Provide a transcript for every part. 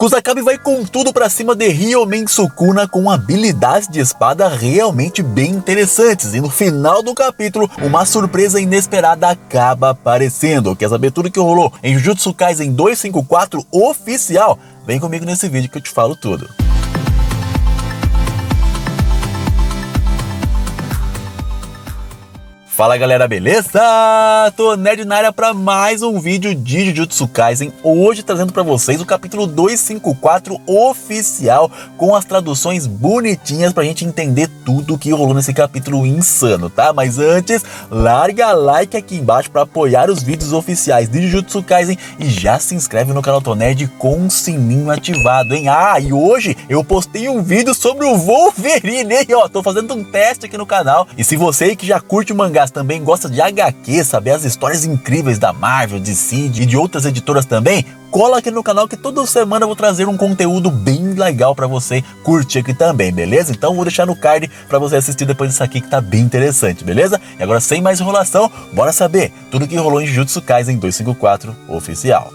Kusakabe vai com tudo pra cima de Ryomen Sukuna com habilidades de espada realmente bem interessantes. E no final do capítulo, uma surpresa inesperada acaba aparecendo. Quer saber tudo que rolou em Jujutsu Kaisen 254 oficial? Vem comigo nesse vídeo que eu te falo tudo. Fala galera, beleza? Tô Nerd na área para mais um vídeo de Jujutsu Kaisen, hoje trazendo para vocês o capítulo 254 oficial, com as traduções bonitinhas pra gente entender tudo o que rolou nesse capítulo insano, tá? Mas antes, larga like aqui embaixo para apoiar os vídeos oficiais de Jujutsu Kaisen e já se inscreve no canal Tô Nerd com o sininho ativado, hein? Ah, e hoje eu postei um vídeo sobre o Wolverine, hein? Ó, tô fazendo um teste aqui no canal, e se você que já curte o mangá também gosta de HQ, saber as histórias incríveis da Marvel, DC e de outras editoras também, cola aqui no canal que toda semana eu vou trazer um conteúdo bem legal pra você curtir aqui também, beleza? Então vou deixar no card pra você assistir depois disso aqui que tá bem interessante, beleza? E agora sem mais enrolação, bora saber tudo que rolou em Jujutsu Kaisen 254 oficial.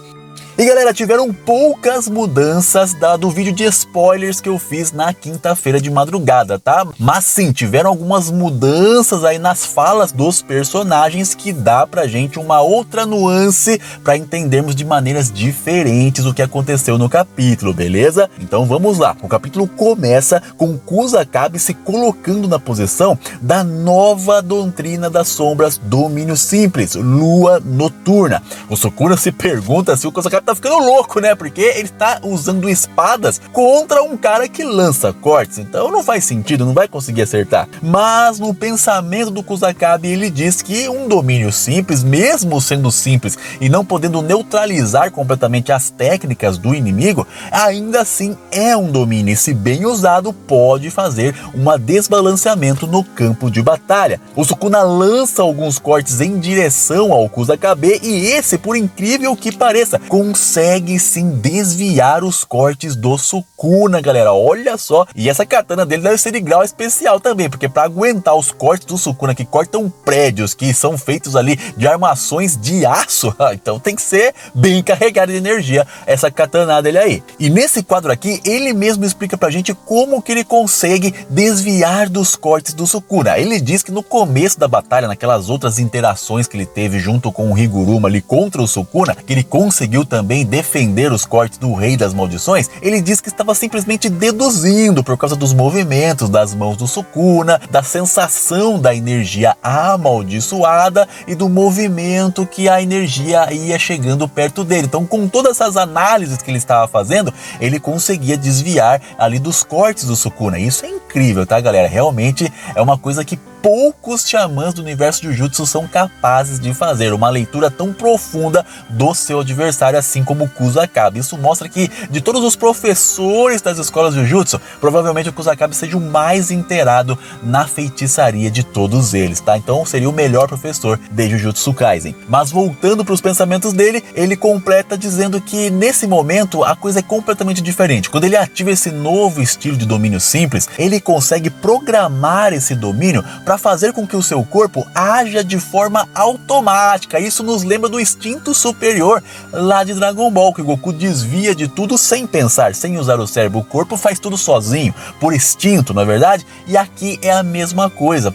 E galera, tiveram poucas mudanças do vídeo de spoilers que eu fiz na quinta-feira de madrugada, tá? Mas sim, tiveram algumas mudanças aí nas falas dos personagens que dá pra gente uma outra nuance pra entendermos de maneiras diferentes o que aconteceu no capítulo, beleza? Então vamos lá. O capítulo começa com Kusakabe se colocando na posição da nova doutrina das sombras, domínio simples, lua noturna. O Sukuna se pergunta se o Kusakabe tá ficando louco, né? Porque ele tá usando espadas contra um cara que lança cortes. Então não faz sentido, não vai conseguir acertar. Mas no pensamento do Kusakabe, ele diz que um domínio simples, mesmo sendo simples e não podendo neutralizar completamente as técnicas do inimigo, ainda assim é um domínio. E se bem usado, pode fazer um desbalanceamento no campo de batalha. O Sukuna lança alguns cortes em direção ao Kusakabe e esse, por incrível que pareça, consegue sim desviar os cortes do Sukuna, galera, olha só. E essa katana dele deve ser de grau especial também, porque para aguentar os cortes do Sukuna que cortam prédios, que são feitos ali de armações de aço, então tem que ser bem carregada de energia essa katana dele aí. E nesse quadro aqui, ele mesmo explica pra gente como que ele consegue desviar dos cortes do Sukuna. Ele diz que no começo da batalha, naquelas outras interações que ele teve junto com o Higuruma ali contra o Sukuna, que ele conseguiu também defender os cortes do Rei das Maldições, ele diz que estava simplesmente deduzindo por causa dos movimentos das mãos do Sukuna, da sensação da energia amaldiçoada e do movimento que a energia ia chegando perto dele. Então, com todas essas análises que ele estava fazendo, ele conseguia desviar ali dos cortes do Sukuna. Isso é incrível, tá, galera? Realmente é uma coisa que poucos xamãs do universo de Jujutsu são capazes de fazer, uma leitura tão profunda do seu adversário, assim como o Kusakabe. Isso mostra que, de todos os professores das escolas de Jujutsu, provavelmente o Kusakabe seja o mais inteirado na feitiçaria de todos eles, tá? Então seria o melhor professor de Jujutsu Kaisen. Mas voltando para os pensamentos dele, ele completa dizendo que nesse momento a coisa é completamente diferente. Quando ele ativa esse novo estilo de domínio simples, ele consegue programar esse domínio para fazer com que o seu corpo haja de forma automática. Isso nos lembra do instinto superior lá de Dragon Ball, que o Goku desvia de tudo sem pensar, sem usar o cérebro. O corpo faz tudo sozinho, por instinto, não é verdade? E aqui é a mesma coisa.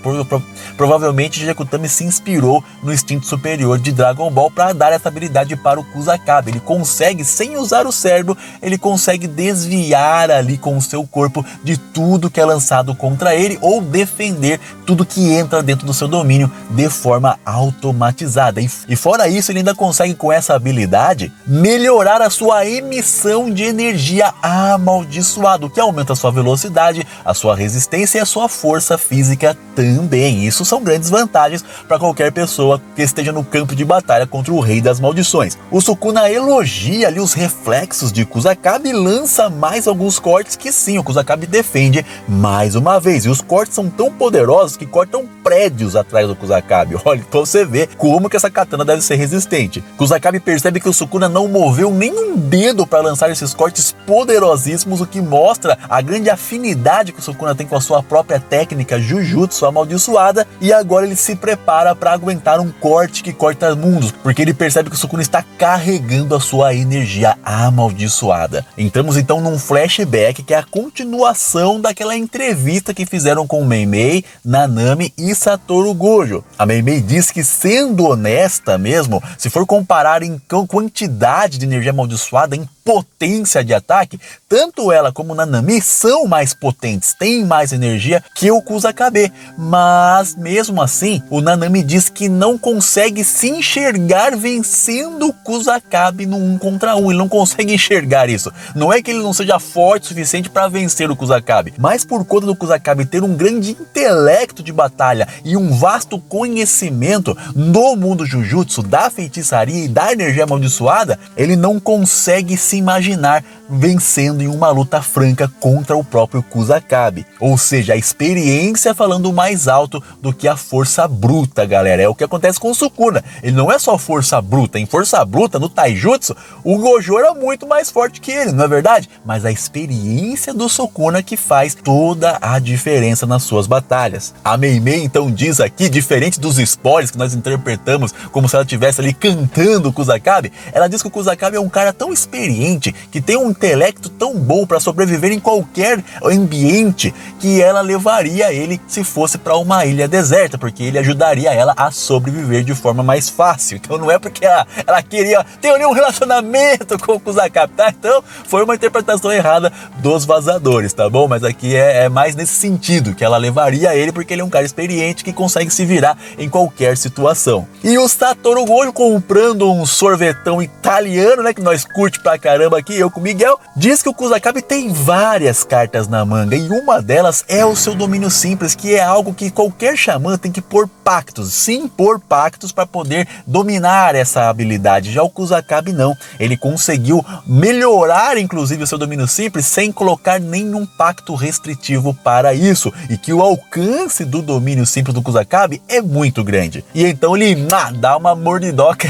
Provavelmente Jekutami se inspirou no instinto superior de Dragon Ball para dar essa habilidade para o Kusakabe. Ele consegue, sem usar o cérebro, ele consegue desviar ali com o seu corpo de tudo que é lançado contra ele ou defender tudo que entra dentro do seu domínio de forma automatizada. E fora isso, ele ainda consegue com essa habilidade melhorar a sua emissão de energia amaldiçoada, o que aumenta a sua velocidade, a sua resistência e a sua força física também. Isso são grandes vantagens para qualquer pessoa que esteja no campo de batalha contra o Rei das Maldições. O Sukuna elogia ali os reflexos de Kusakabe e lança mais alguns cortes que sim, o Kusakabe defende mais uma vez. E os cortes são tão poderosos que cortam prédios atrás do Kusakabe. Olha, pra você ver como que essa katana deve ser resistente. Kusakabe percebe que o Sukuna não moveu nenhum dedo para lançar esses cortes poderosíssimos, o que mostra a grande afinidade que o Sukuna tem com a sua própria técnica Jujutsu amaldiçoada, e agora ele se prepara para aguentar um corte que corta mundos, porque ele percebe que o Sukuna está carregando a sua energia amaldiçoada. Entramos então num flashback que é a continuação daquela entrevista que fizeram com Mei Mei, Nanami e Satoru Gojo. A Mei Mei diz que, sendo honesta mesmo, se for comparar em quantidade de energia amaldiçoada, em potência de ataque, tanto ela como Nanami são mais potentes, têm mais energia que o Kusakabe, mas mesmo assim o Nanami diz que não consegue se enxergar vencendo o Kusakabe no 1 contra 1, ele não consegue enxergar isso. Não é que ele não seja forte o suficiente para vencer o Kusakabe, mas por conta do Kusakabe ter um grande intelecto de batalha e um vasto conhecimento no mundo Jujutsu, da feitiçaria e da energia amaldiçoada, ele não consegue se imaginar vencendo em uma luta franca contra o próprio Kusakabe. Ou seja, a experiência falando mais alto do que a força bruta, galera. É o que acontece com o Sukuna. Ele não é só força bruta. Em força bruta, no Taijutsu, o Gojo era muito mais forte que ele, não é verdade? Mas a experiência do Sukuna que faz toda a diferença nas suas batalhas. A Mei Mei então diz aqui, diferente dos spoilers que nós interpretamos como se ela estivesse ali cantando o Kusakabe, ela diz que o Kusakabe é um cara tão experiente, que tem um intelecto tão bom para sobreviver em qualquer ambiente, que ela levaria ele se fosse para uma ilha deserta, porque ele ajudaria ela a sobreviver de forma mais fácil. Então não é porque ela queria ter um relacionamento com o Kusakabe, tá? Então foi uma interpretação errada dos vazadores, tá bom? Mas aqui é mais nesse sentido, que ela levaria ele porque ele é um cara experiente que consegue se virar em qualquer situação. E o Satoru Gojo, comprando um sorvetão italiano, né, que nós curte pra caramba aqui, eu com o Miguel, diz que o Kusakabe tem várias cartas na manga, e uma delas é o seu domínio simples, que é algo que qualquer xamã tem que pôr pactos, sim, pôr pactos para poder dominar essa habilidade. Já o Kusakabe não, ele conseguiu melhorar inclusive o seu domínio simples sem colocar nenhum pacto restritivo para isso, e que o alcance do domínio simples do Kusakabe é muito grande. E então ele dá uma mordidoca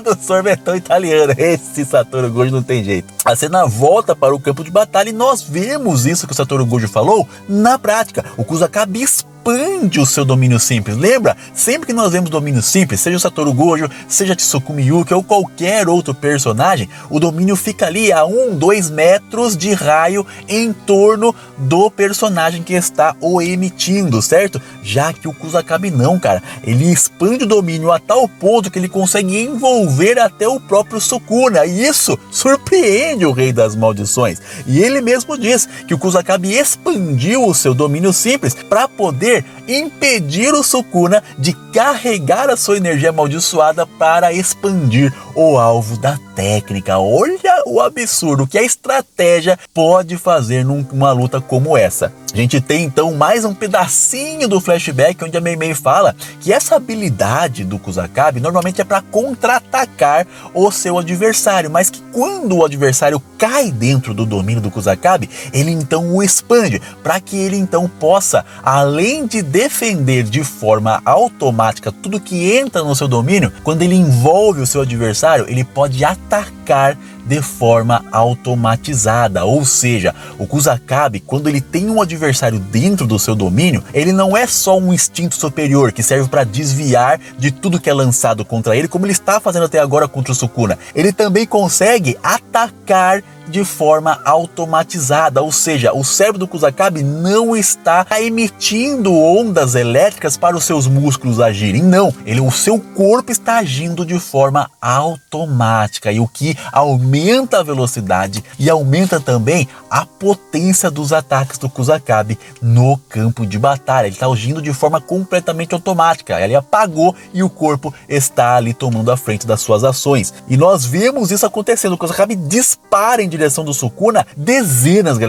do sorvetão italiano. Esse Satoru Gojo não tem jeito. A cena volta para o campo de batalha e nós vemos isso que o Satoru Gojo falou na prática. O Kusakabe expande o seu domínio simples. Lembra? Sempre que nós vemos domínio simples, seja o Satoru Gojo, seja Tsukumi Yuki ou qualquer outro personagem, o domínio fica ali a 1-2 metros de raio em torno do personagem que está o emitindo, certo? Já que o Kusakabe não, cara. Ele expande o domínio a tal ponto que ele consegue envolver até o próprio Sukuna. E isso surpreende o Rei das Maldições. E ele mesmo diz que o Kusakabe expandiu o seu domínio simples para poder impedir o Sukuna de carregar a sua energia amaldiçoada para expandir o alvo da técnica. Olha o absurdo que a estratégia pode fazer numa luta como essa. A gente tem então mais um pedacinho do flashback onde a Mei Mei fala que essa habilidade do Kusakabe normalmente é para contra-atacar o seu adversário, mas que quando o adversário cai dentro do domínio do Kusakabe, ele então o expande, para que ele então possa, além de defender de forma automática tudo que entra no seu domínio, quando ele envolve o seu adversário, ele pode atacar de forma automatizada. Ou seja, o Kusakabe, quando ele tem um adversário dentro do seu domínio, ele não é só um instinto superior que serve para desviar de tudo que é lançado contra ele, como ele está fazendo até agora contra o Sukuna. Ele também consegue atacar de forma automatizada, ou seja, o cérebro do Kusakabe não está emitindo ondas elétricas para os seus músculos agirem, não, o seu corpo está agindo de forma automática, e o que aumenta a velocidade e aumenta também a potência dos ataques do Kusakabe no campo de batalha. Ele está agindo de forma completamente automática, ele apagou e o corpo está ali tomando a frente das suas ações, e nós vemos isso acontecendo. O Kusakabe dispara em direção do Sukuna dezenas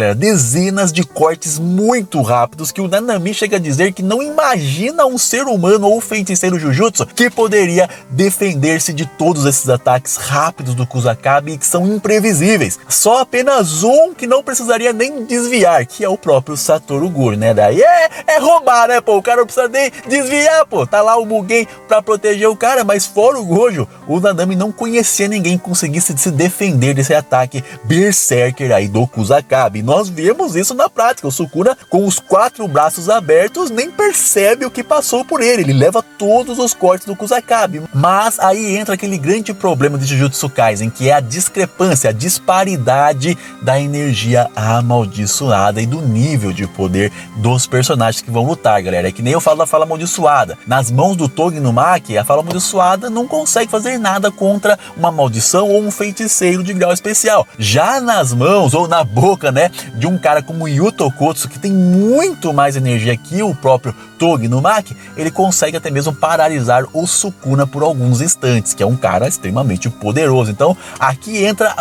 de cortes muito rápidos, que o Nanami chega a dizer que não imagina um ser humano ou feiticeiro Jujutsu que poderia defender-se de todos esses ataques rápidos do Kusakabe. Kusakabe que são imprevisíveis. Só apenas um que não precisaria nem desviar, que é o próprio Satoru Gojo, né? Daí é roubar, né, pô? O cara não precisa nem desviar, pô. Tá lá o Mugen pra proteger o cara, mas fora o Gojo, o Nanami não conhecia ninguém que conseguisse se defender desse ataque berserker aí do Kusakabe. Nós vemos isso na prática. O Sukuna, com os 4 braços abertos, nem percebe o que passou por ele. Ele leva todos os cortes do Kusakabe. Mas aí entra aquele grande problema de Jujutsu Kaisen, que é a discrepância, a disparidade da energia amaldiçoada e do nível de poder dos personagens que vão lutar, galera. É que nem eu falo da fala amaldiçoada. Nas mãos do Togi Inumaki, a fala amaldiçoada não consegue fazer nada contra uma maldição ou um feiticeiro de grau especial. Já nas mãos ou na boca, né, de um cara como Yuto Kotsu, que tem muito mais energia que o próprio Togi Inumaki, ele consegue até mesmo paralisar o Sukuna por alguns instantes, que é um cara extremamente poderoso. Então aqui entra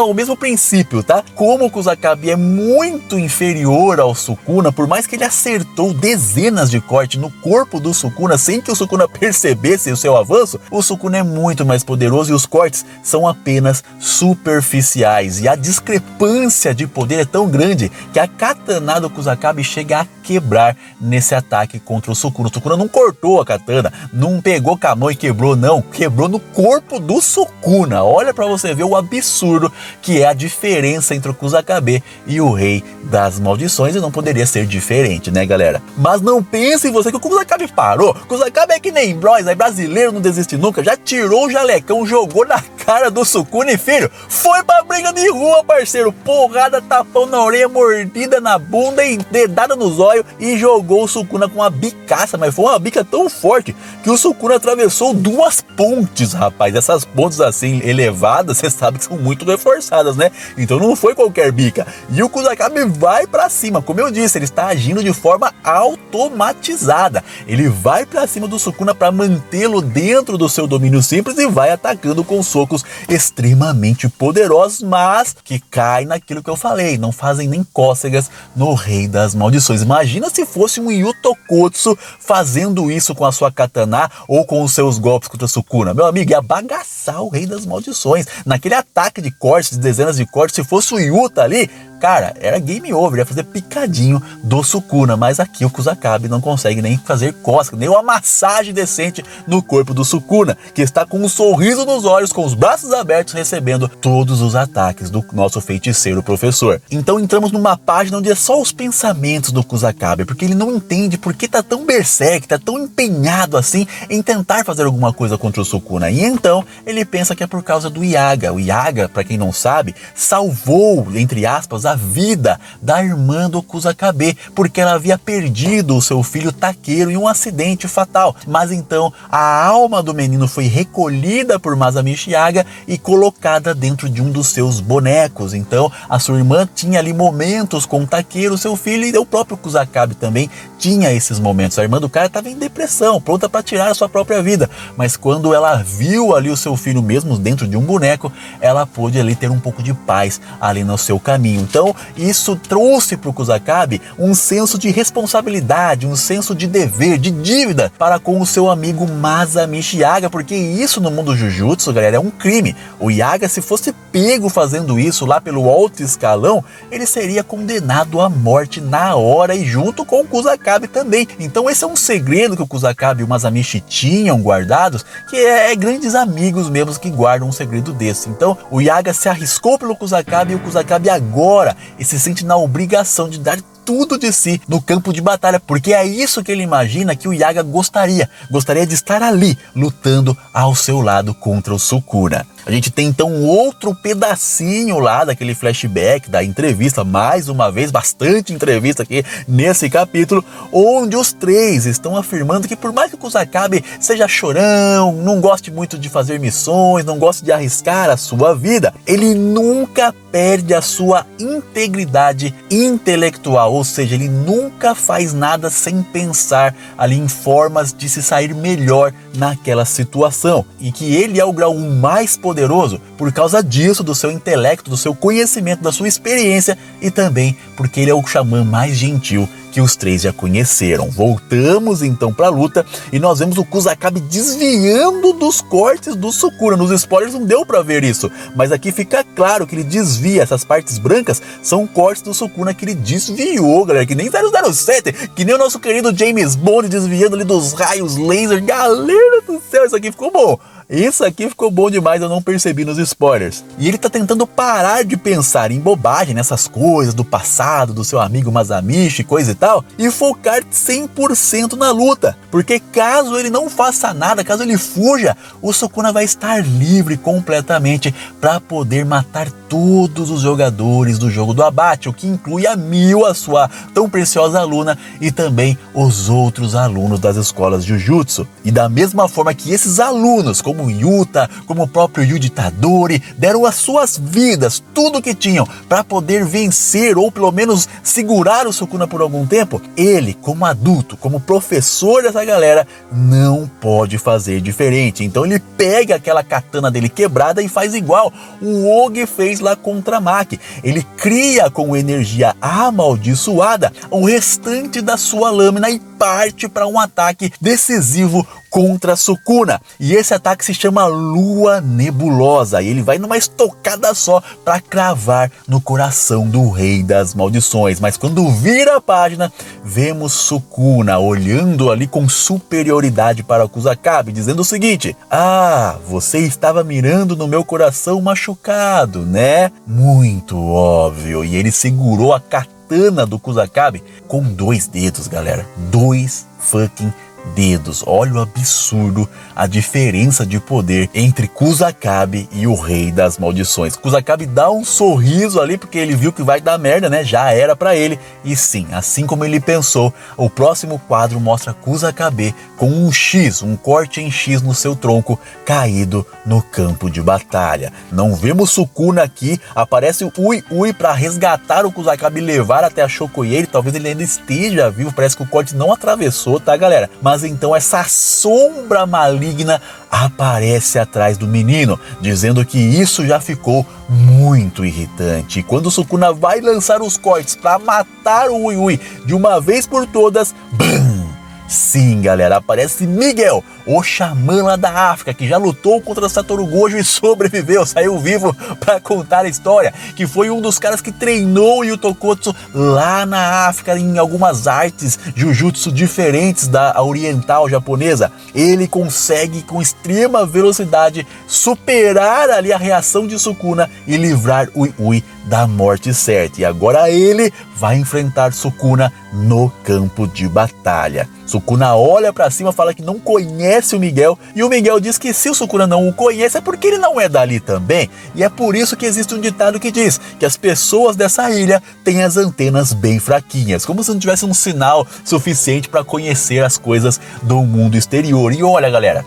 o mesmo princípio, tá? Como o Kusakabe é muito inferior ao Sukuna, por mais que ele acertou dezenas de cortes no corpo do Sukuna sem que o Sukuna percebesse o seu avanço, o Sukuna é muito mais poderoso e os cortes são apenas superficiais. E a discrepância de poder é tão grande que a katana do Kusakabe chega a quebrar nesse ataque contra o Sukuna. O Sukuna não cortou a katana, não pegou com a mão e quebrou, não. Quebrou no corpo do Sukuna. Olha pra você ver o absurdo que é a diferença entre o Kusakabe e o Rei das Maldições, e não poderia ser diferente, né, galera? Mas não pense em você que o Kusakabe parou. O Kusakabe é que nem Bros, aí brasileiro não desiste nunca, já tirou o jalecão, jogou na cara do Sukuna e, filho, foi pra briga de rua, parceiro. Porrada, tapão na orelha, mordida na bunda e dedada nos olhos, e jogou o Sukuna com uma bicaça, mas foi uma bica tão forte que o Sukuna atravessou 2 pontes, rapaz. Essas pontes assim elevadas, você sabe que são muito reforçadas, né? Então não foi qualquer bica. E o Kusakabe vai pra cima, como eu disse, ele está agindo de forma automatizada. Ele vai pra cima do Sukuna para mantê-lo dentro do seu domínio simples e vai atacando com socos extremamente poderosos, mas que caem naquilo que eu falei, não fazem nem cócegas no Rei das Maldições. Imagina se fosse um Yuto Kotsu fazendo isso com a sua katana ou com os seus golpes contra o Sukuna. Meu amigo, ia bagaçar o Rei das Maldições. Naquele ataque de cortes, de dezenas de cortes, se fosse o Yuta ali, cara, era game over, ia fazer picadinho do Sukuna, mas aqui o Kusakabe não consegue nem fazer cócega, nem uma massagem decente no corpo do Sukuna, que está com um sorriso nos olhos, com os braços abertos, recebendo todos os ataques do nosso feiticeiro professor. Então entramos numa página onde é só os pensamentos do Kusakabe, porque ele não entende por que tá tão berserk, tá tão empenhado assim em tentar fazer alguma coisa contra o Sukuna. E então ele pensa que é por causa do Yaga. O Yaga, para quem não sabe, salvou, entre aspas, a vida da irmã do Kusakabe, porque ela havia perdido o seu filho Takeru em um acidente fatal. Mas então a alma do menino foi recolhida por Masamichi Yaga e colocada dentro de um dos seus bonecos. Então a sua irmã tinha ali momentos com Takeru, seu filho, e o próprio Kusakabe também tinha esses momentos. A irmã do cara estava em depressão, pronta para tirar a sua própria vida, mas quando ela viu ali o seu filho mesmo dentro de um boneco, ela pôde ali ter um pouco de paz ali no seu caminho. Então isso trouxe para o Kusakabe um senso de responsabilidade, um senso de dever, de dívida para com o seu amigo Masamichi Yaga, porque isso no mundo Jujutsu, galera, é um crime. O Yaga, se fosse pego fazendo isso lá pelo alto escalão, ele seria condenado à morte na hora e junto com o Kusakabe também. Então esse é um segredo que o Kusakabe e o Masamichi tinham guardados, que é grandes amigos mesmo que guardam um segredo desse. Então o Yaga se arriscou pelo Kusakabe e o Kusakabe agora se sente na obrigação de dar tudo de si no campo de batalha, porque é isso que ele imagina que o Yaga gostaria de estar ali, lutando ao seu lado contra o Sukuna. A gente tem então outro pedacinho lá daquele flashback da entrevista, mais uma vez, bastante entrevista aqui nesse capítulo, onde os três estão afirmando que por mais que o Kusakabe seja chorão, não goste muito de fazer missões, não goste de arriscar a sua vida, ele nunca perde a sua integridade intelectual, ou seja, ele nunca faz nada sem pensar ali em formas de se sair melhor naquela situação, e que ele é o grau mais poderoso por causa disso, do seu intelecto, do seu conhecimento, da sua experiência, e também porque ele é o xamã mais gentil que os três já conheceram. Voltamos então pra luta e nós vemos o Kusakabe desviando dos cortes do Sukuna. Nos spoilers não deu pra ver isso, mas aqui fica claro que ele desvia. Essas partes brancas são cortes do Sukuna que ele desviou, galera, que nem 007, que nem o nosso querido James Bond desviando ali dos raios laser. Galera do céu, isso aqui ficou bom. Isso aqui ficou bom demais, eu não percebi nos spoilers. E ele tá tentando parar de pensar em bobagem, nessas coisas do passado, do seu amigo Masamichi, coisa e tal, e focar 100% na luta. Porque caso ele não faça nada, caso ele fuja, o Sukuna vai estar livre completamente para poder matar todos os jogadores do jogo do abate, o que inclui a Mio, a sua tão preciosa aluna, e também os outros alunos das escolas Jujutsu. E da mesma forma que esses alunos, como Yuta, como o próprio Yuji Tadori, deram as suas vidas, tudo que tinham, para poder vencer ou pelo menos segurar o Sukuna por algum tempo, ele, como adulto, como professor dessa galera, não pode fazer diferente. Então ele pega aquela katana dele quebrada e faz igual o Ogi fez lá contra a Maki. Ele cria com energia amaldiçoada o restante da sua lâmina e parte para um ataque decisivo contra Sukuna. E esse ataque se chama Lua Nebulosa. E ele vai numa estocada só para cravar no coração do Rei das Maldições. Mas quando vira a página, vemos Sukuna olhando ali com superioridade para o Kusakabe, dizendo o seguinte: ah, você estava mirando no meu coração machucado, né? Muito óbvio. E ele segurou a katana do Kusakabe com 2 dedos, galera. 2 fucking dedos. Olha o absurdo, a diferença de poder entre Kusakabe e o Rei das Maldições. Kusakabe dá um sorriso ali porque ele viu que vai dar merda, né? Já era pra ele. E sim, assim como ele pensou, o próximo quadro mostra Kusakabe com um X, um corte em X no seu tronco, caído no campo de batalha. Não vemos Sukuna aqui, aparece o Ui para resgatar o Kusakabe e levar até a Shokoyeri. Talvez ele ainda esteja vivo, parece que o corte não atravessou, tá, galera? Mas então essa sombra maligna aparece atrás do menino, dizendo que isso já ficou muito irritante. E quando o Sukuna vai lançar os cortes para matar o Ui de uma vez por todas, BAM! Sim, galera, aparece Miguel, o xamã lá da África, que já lutou contra Satoru Gojo e sobreviveu, saiu vivo para contar a história, que foi um dos caras que treinou o Yutokotsu lá na África em algumas artes Jujutsu diferentes da oriental japonesa. Ele consegue com extrema velocidade superar ali a reação de Sukuna e livrar Ui da morte certa. E agora ele vai enfrentar Sukuna no campo de batalha. Sukuna olha pra cima, fala que não conhece o Miguel, e o Miguel diz que se o Sukuna não o conhece é porque ele não é dali também. E é por isso que existe um ditado que diz que as pessoas dessa ilha têm as antenas bem fraquinhas, como se não tivesse um sinal suficiente para conhecer as coisas do mundo exterior. E olha, galera,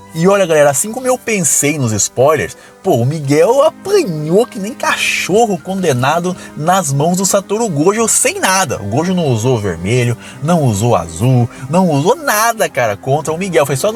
assim como eu pensei nos spoilers, pô, o Miguel apanhou que nem cachorro condenado nas mãos do Satoru Gojo sem nada. O Gojo não usou vermelho, não usou azul, não usou nada, cara, contra o Miguel. Foi só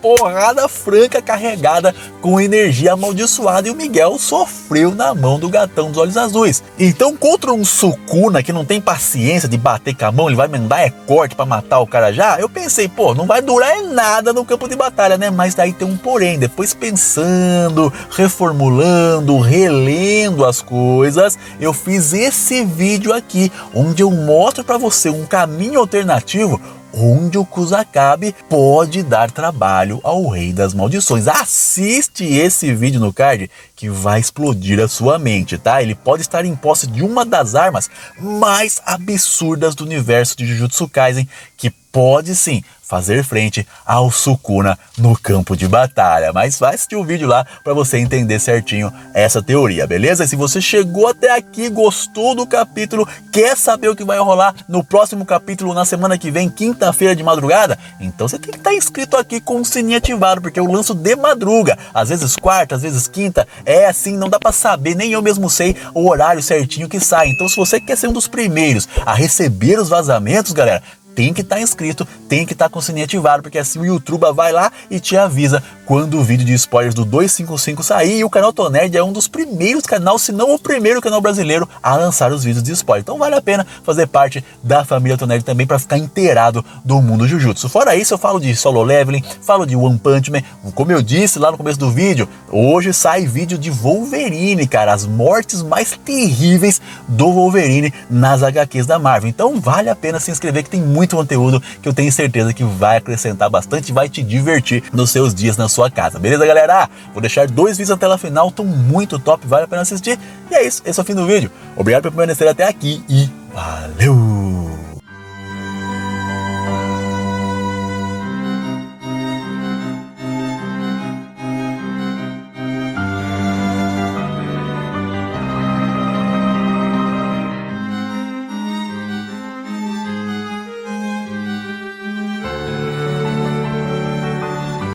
porrada franca carregada com energia amaldiçoada, e o Miguel sofreu na mão do gatão dos olhos azuis. Então, contra um Sukuna que não tem paciência de bater com a mão, ele vai mandar corte pra matar o cara já, eu pensei, pô, não vai durar nada no campo de batalha, né? Mas daí tem um porém. Depois, pensando, reformulando, relendo as coisas, eu fiz esse vídeo aqui, onde eu mostro pra você um caminho alternativo onde o Kusakabe pode dar trabalho ao Rei das Maldições. Assiste esse vídeo no card que vai explodir a sua mente, tá? Ele pode estar em posse de uma das armas mais absurdas do universo de Jujutsu Kaisen, que pode sim fazer frente ao Sukuna no campo de batalha. Mas vai assistir o vídeo lá para você entender certinho essa teoria, beleza? E se você chegou até aqui, gostou do capítulo, quer saber o que vai rolar no próximo capítulo na semana que vem, quinta-feira de madrugada, então você tem que estar inscrito aqui com o sininho ativado, porque eu lanço de madruga, às vezes quarta, às vezes quinta, é assim, não dá para saber, nem eu mesmo sei o horário certinho que sai. Então, se você quer ser um dos primeiros a receber os vazamentos, galera, tem que estar inscrito, tem que estar com o sininho ativado, porque assim o YouTube vai lá e te avisa quando o vídeo de spoilers do 255 sair. E o canal Tonerd é um dos primeiros canais, se não o primeiro canal brasileiro a lançar os vídeos de spoiler. Então vale a pena fazer parte da família Tonerd também para ficar inteirado do mundo Jujutsu. Fora isso, eu falo de Solo Leveling, falo de One Punch Man. Como eu disse lá no começo do vídeo, hoje sai vídeo de Wolverine, cara, as mortes mais terríveis do Wolverine nas HQs da Marvel. Então vale a pena se inscrever, que tem muito conteúdo que eu tenho certeza que vai acrescentar bastante e vai te divertir nos seus dias na sua casa. Beleza, galera? Vou deixar 2 vídeos na tela final, estão muito top, vale a pena assistir. E é isso, esse é o fim do vídeo. Obrigado por permanecer até aqui e valeu!